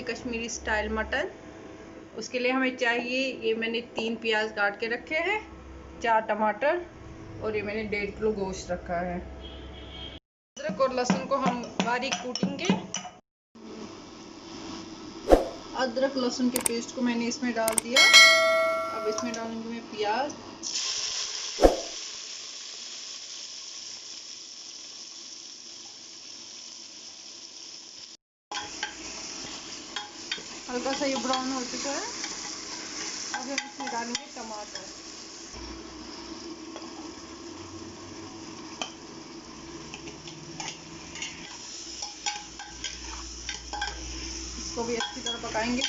Kashmiri style mutton. उसके लिए हमें चाहिए, ये मैंने 3 प्याज काट के रखे हैं, 4 टमाटर और ये मैंने 1.5 किलो गोश्त रखा है। अदरक और लहसुन को हम बारीक कूटेंगे। अदरक लहसुन के पेस्ट को मैंने इसमें डाल दिया। अब इसमें डालूंगी मैं प्याज, हल्का सा ये ब्राउन हो चुका है। अब हम इसमें डालेंगे टमाटर। इसको भी अच्छी तरह पकाएंगे।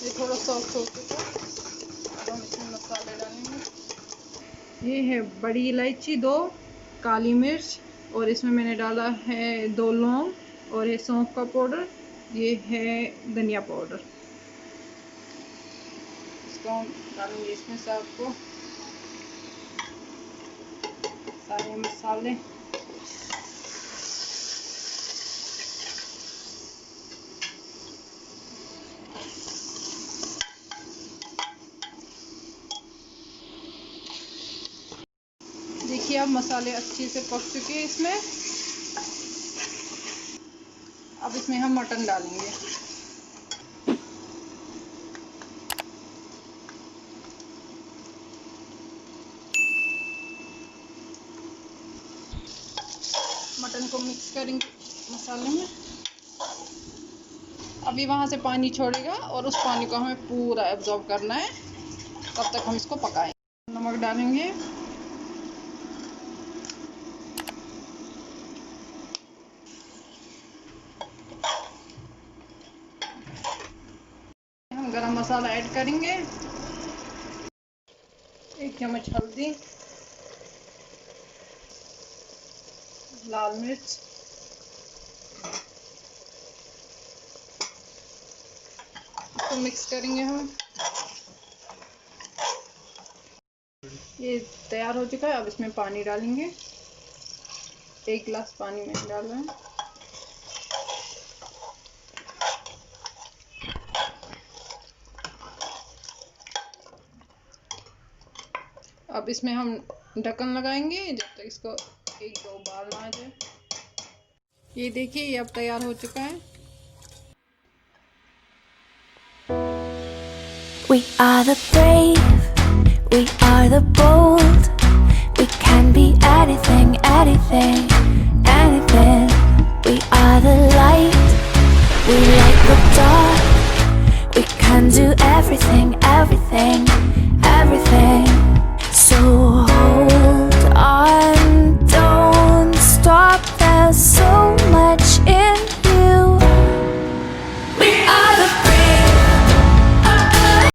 ये थोड़ा सॉफ्ट हो चुका है। अब हम इसमें मसाले डालेंगे। ये है बड़ी इलायची 2, काली मिर्च, और इसमें मैंने डाला है 2 लौंग, और ये सौंफ का पाउडर, ये है धनिया पाउडर। इसको हम डालेंगे इसमें सबको, सारे मसाले। देखिए अब मसाले अच्छे से पक चुके हैं इसमें। अब इसमें हम मटन डालेंगे। मटन को मिक्स करेंगे मसाले में। अभी वहाँ से पानी छोड़ेगा और उस पानी को हमें पूरा एब्जॉर्ब करना है, तब तक हम इसको पकाएंगे। नमक डालेंगे, हम गरम मसाला ऐड करेंगे, 1 चम्मच हल्दी, लाल मिर्च, इसको मिक्स करेंगे हम। ये तैयार हो चुका है। अब इसमें पानी डालेंगे, 1 गिलास पानी में डाल रहे हैं। अब इसमें हम ढक्कन लगाएंगे जब तक इसको 1-2 उबाल ना आ जाए। ये देखिए ये अब तैयार हो चुका है। We are the brave, we are the bold, we can be anything, anything, anything. We are the light, we light the dark, we can do everything, everything,